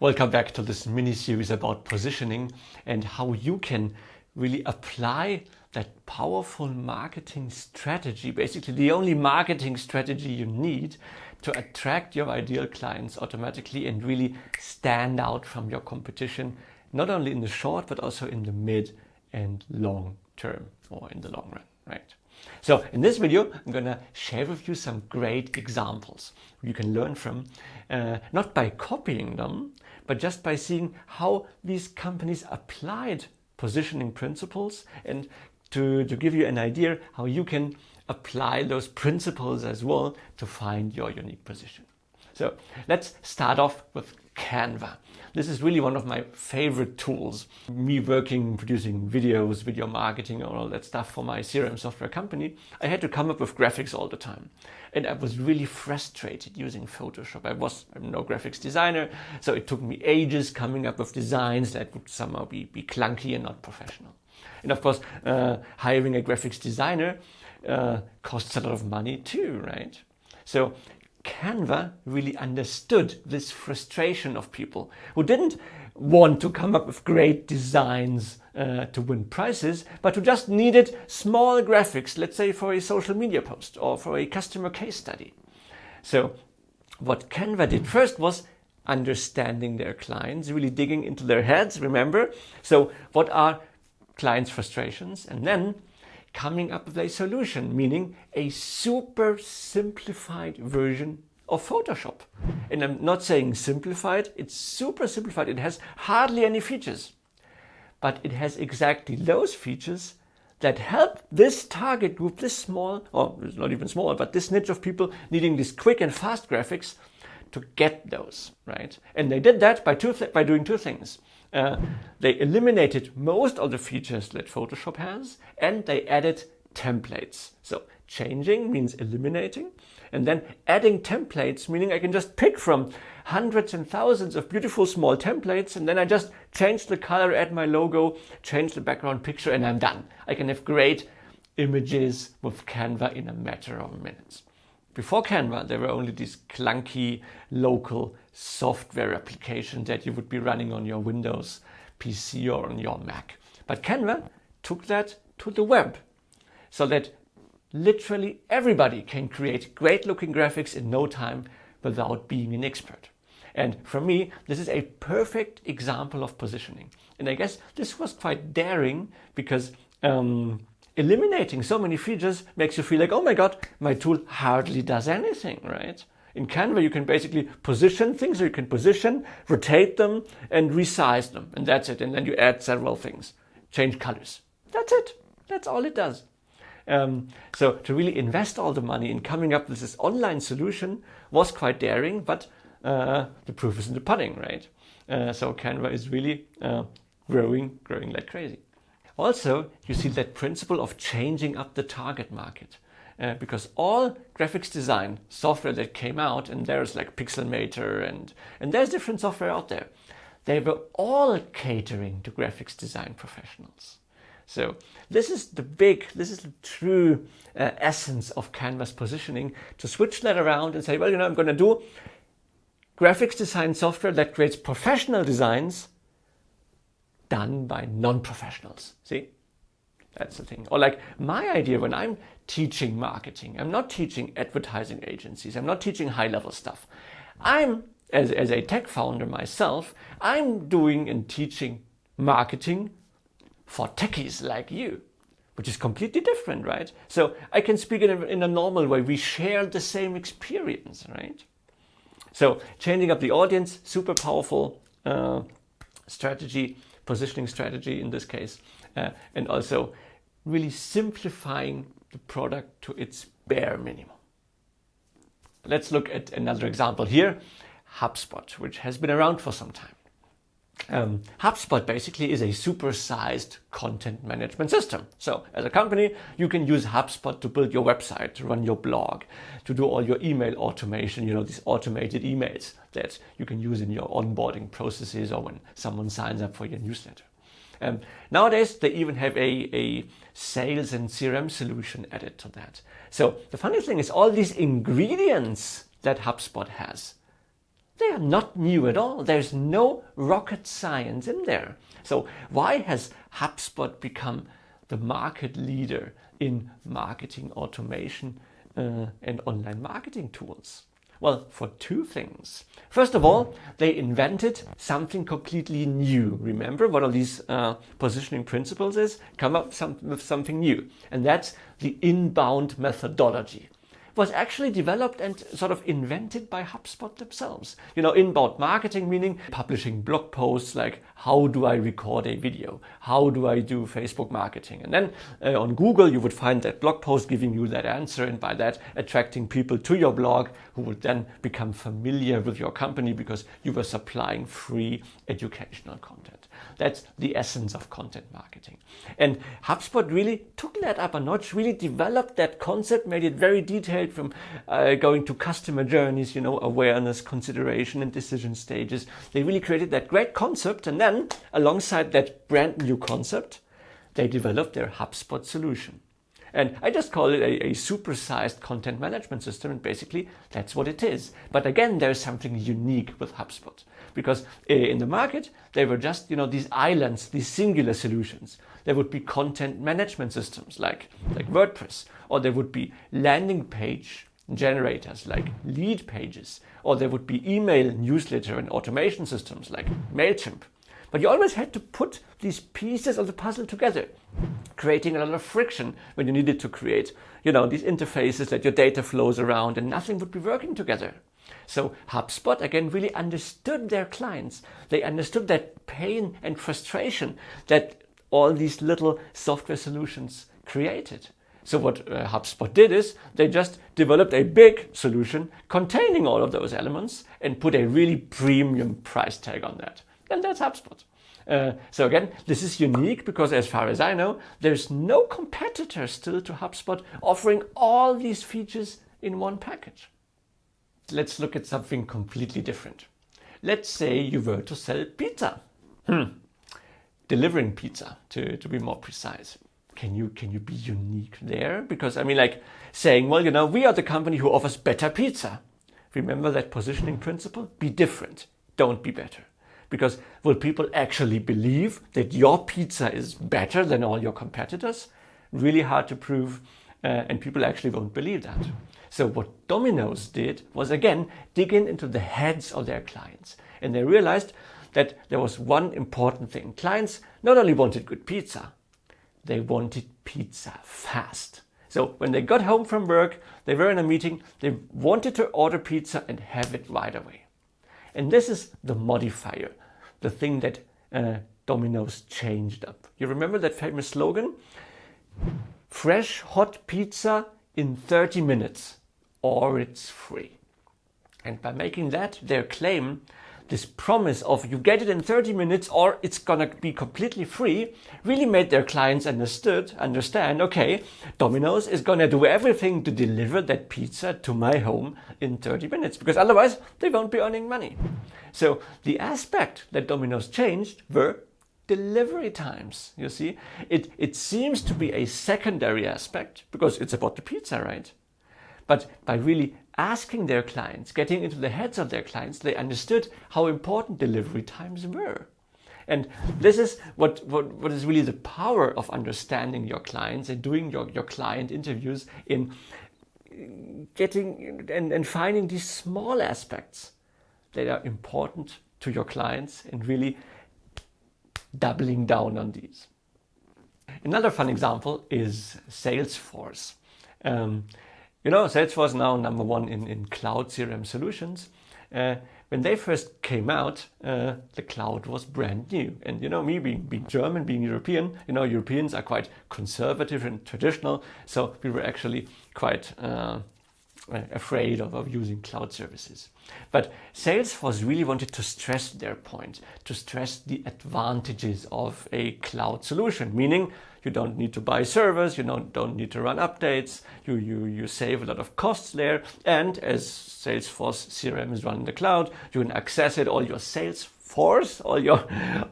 Welcome back to this mini-series about positioning and how you can really apply that powerful marketing strategy, basically the only marketing strategy you need to attract your ideal clients automatically and really stand out from your competition, not only in the short, but also in the mid and long term or in the long run, right? So in this video, I'm going to share with you some great examples you can learn from, not by copying them, but just by seeing how these companies applied positioning principles and to give you an idea how you can apply those principles as well to find your unique position. So let's start off with Canva. This is really one of my favorite tools. Me working, producing videos, video marketing, and all that stuff for my CRM software company, I had to come up with graphics all the time. And I was really frustrated using Photoshop. I'm no graphics designer, so it took me ages coming up with designs that would somehow be clunky and not professional. And of course, hiring a graphics designer costs a lot of money too, right? So Canva really understood this frustration of people who didn't want to come up with great designs to win prizes, but who just needed small graphics, let's say for a social media post or for a customer case study. So what Canva did first was understanding their clients, really digging into their heads, remember? So what are clients' frustrations? And then coming up with a solution, meaning a super simplified version of Photoshop. And I'm not saying simplified, it's super simplified. It has hardly any features, but it has exactly those features that help this target group, this small, or it's not even small, but this niche of people needing these quick and fast graphics to get those, right? And they did that by doing two things. They eliminated most of the features that Photoshop has, and they added templates. So changing means eliminating, and then adding templates, meaning I can just pick from hundreds and thousands of beautiful small templates, and then I just change the color, add my logo, change the background picture, and I'm done. I can have great images with Canva in a matter of minutes. Before Canva, there were only these clunky local software applications that you would be running on your Windows PC or on your Mac. But Canva took that to the web so that literally everybody can create great looking graphics in no time without being an expert. And for me, this is a perfect example of positioning. And I guess this was quite daring because eliminating so many features makes you feel like, oh my God, my tool hardly does anything, right? In Canva, you can basically position things, or you can position, rotate them, and resize them. And that's it. And then you add several things, change colors. That's it. That's all it does. So to really invest all the money in coming up with this online solution was quite daring, but the proof is in the pudding, right? So Canva is really growing like crazy. Also, you see that principle of changing up the target market. Because all graphics design software that came out, and there's like Pixelmator and there's different software out there, they were all catering to graphics design professionals. So this is the true essence of Canva's positioning, to switch that around and say, well, I'm going to do graphics design software that creates professional designs done by non-professionals. See? That's the thing. Or like my idea when I'm teaching marketing, I'm not teaching advertising agencies, I'm not teaching high-level stuff. I'm, as a tech founder myself, I'm doing and teaching marketing for techies like you, which is completely different, right? So I can speak in a normal way. We share the same experience, right? So changing up the audience, super powerful strategy, positioning strategy in this case, and also really simplifying the product to its bare minimum. Let's look at another example here, HubSpot, which has been around for some time. HubSpot basically is a supersized content management system. So as a company, you can use HubSpot to build your website, to run your blog, to do all your email automation, these automated emails that you can use in your onboarding processes or when someone signs up for your newsletter. Nowadays, they even have a sales and CRM solution added to that. So the funny thing is all these ingredients that HubSpot has, They are not new at all. There's no rocket science in there. So why has HubSpot become the market leader in marketing automation and online marketing tools? Well, for two things. First of all, they invented something completely new. Remember what all these positioning principles is? Come up with something new. And that's the inbound methodology. Was actually developed and sort of invented by HubSpot themselves. You know, inbound marketing meaning publishing blog posts like how do I record a video? How do I do Facebook marketing? And then on Google you would find that blog post giving you that answer, and by that attracting people to your blog who would then become familiar with your company because you were supplying free educational content. That's the essence of content marketing. And HubSpot really took that up a notch, really developed that concept, made it very detailed from going to customer journeys, you know, awareness, consideration, and decision stages. They really created that great concept, and then alongside that brand new concept, they developed their HubSpot solution. And I just call it a supersized content management system, and basically that's what it is. But again, there's something unique with HubSpot, because in the market, they were just, you know, these islands, these singular solutions. There would be content management systems like WordPress, or there would be landing page generators like lead pages, or there would be email, newsletter, and automation systems like MailChimp. But you always had to put these pieces of the puzzle together, creating a lot of friction when you needed to create, you know, these interfaces that your data flows around, and nothing would be working together. So HubSpot, again, really understood their clients. They understood that pain and frustration that all these little software solutions created. So what HubSpot did is they just developed a big solution containing all of those elements and put a really premium price tag on that. And that's HubSpot. So again, this is unique because as far as I know, there's no competitor still to HubSpot offering all these features in one package. Let's look at something completely different. Let's say you were to sell pizza. Delivering pizza, to be more precise. Can you be unique there? Because I mean, like saying, well, you know, we are the company who offers better pizza. Remember that positioning principle? Be different. Don't be better. Because will people actually believe that your pizza is better than all your competitors? Really hard to prove, and people actually won't believe that. So what Dominos did was, again, dig into the heads of their clients. And they realized that there was one important thing. Clients not only wanted good pizza, they wanted pizza fast. So when they got home from work, they were in a meeting, they wanted to order pizza and have it right away. And this is the modifier, the thing that Dominos changed up. You remember that famous slogan? Fresh, hot pizza in 30 minutes, or it's free. And by making that their claim, this promise of you get it in 30 minutes or it's gonna be completely free, really made their clients understand, okay, Domino's is gonna do everything to deliver that pizza to my home in 30 minutes, because otherwise they won't be earning money. So the aspect that Domino's changed were delivery times, you see. It seems to be a secondary aspect because it's about the pizza, right? But by really asking their clients, getting into the heads of their clients, they understood how important delivery times were. And this is what is really the power of understanding your clients and doing your client interviews, in getting and finding these small aspects that are important to your clients and really doubling down on these. Another fun example is Salesforce. Salesforce now number one in cloud CRM solutions. When they first came out, the cloud was brand new. And me being German, being European, Europeans are quite conservative and traditional. So we were actually quite afraid of using cloud services. But Salesforce really wanted to stress their point, to stress the advantages of a cloud solution, meaning you don't need to buy servers, you don't need to run updates, you save a lot of costs there, and as Salesforce CRM is run in the cloud, you can access it, all your Salesforce,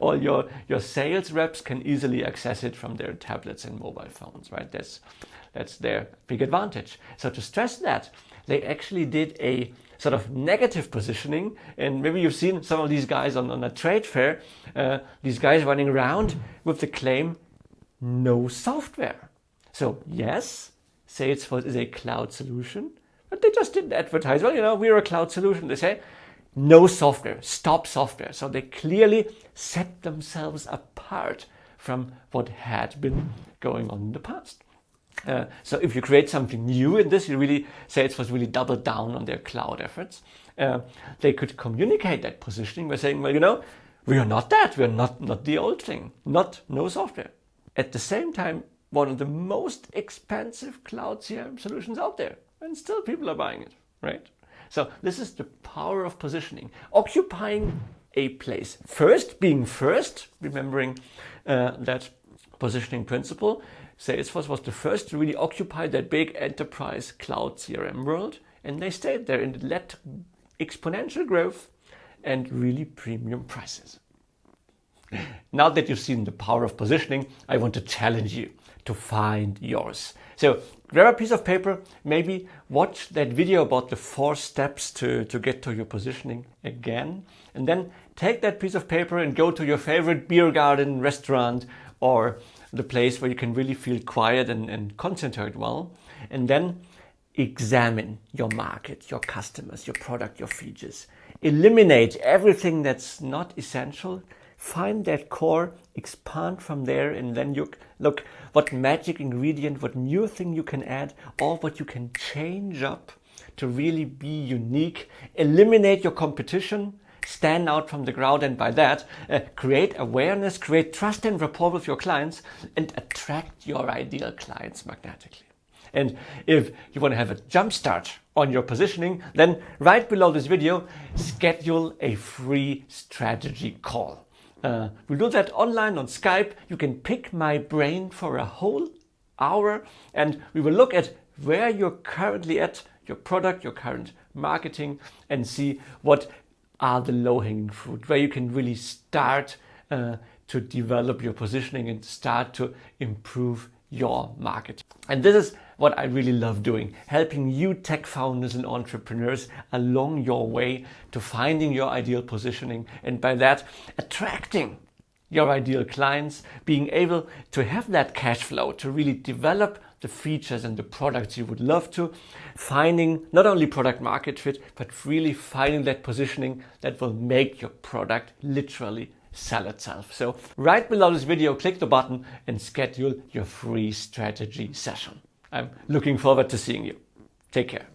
all your sales reps can easily access it from their tablets and mobile phones, right? That's their big advantage. So to stress that, they actually did a sort of negative positioning. And maybe you've seen some of these guys on a trade fair, these guys running around with the claim, no software. So yes, Salesforce is a cloud solution, but they just didn't advertise, well, we're a cloud solution. They say, no software, stop software. So they clearly set themselves apart from what had been going on in the past. So if you create something new in this, Salesforce really doubled down on their cloud efforts. They could communicate that positioning by saying, well, we are not that. We are not the old thing, no software. At the same time, one of the most expensive cloud CRM solutions out there, and still people are buying it, right? So this is the power of positioning, occupying a place. First, being first, remembering that positioning principle. Salesforce was the first to really occupy that big enterprise cloud CRM world, and they stayed there, and it led to exponential growth and really premium prices. Now that you've seen the power of positioning, I want to challenge you to find yours. So grab a piece of paper, maybe watch that video about the 4 steps to get to your positioning again, and then take that piece of paper and go to your favorite beer garden, restaurant, or the place where you can really feel quiet and concentrate well, and then examine your market, your customers, your product, your features. Eliminate everything that's not essential. Find that core, expand from there, and then you look what magic ingredient, what new thing you can add, or what you can change up to really be unique. Eliminate your competition, stand out from the crowd, and by that, create awareness, create trust and rapport with your clients, and attract your ideal clients magnetically. And if you want to have a jump start on your positioning, then right below this video, schedule a free strategy call. We'll do that online on Skype. You can pick my brain for a whole hour, and we will look at where you're currently at, your product, your current marketing, and see what are the low-hanging fruit, where you can really start to develop your positioning and start to improve your market. And this is what I really love doing, helping you tech founders and entrepreneurs along your way to finding your ideal positioning, and by that attracting your ideal clients, being able to have that cash flow to really develop the features and the products you would love to, finding not only product market fit, but really finding that positioning that will make your product literally sell itself. So right below this video, click the button and schedule your free strategy session. I'm looking forward to seeing you. Take care.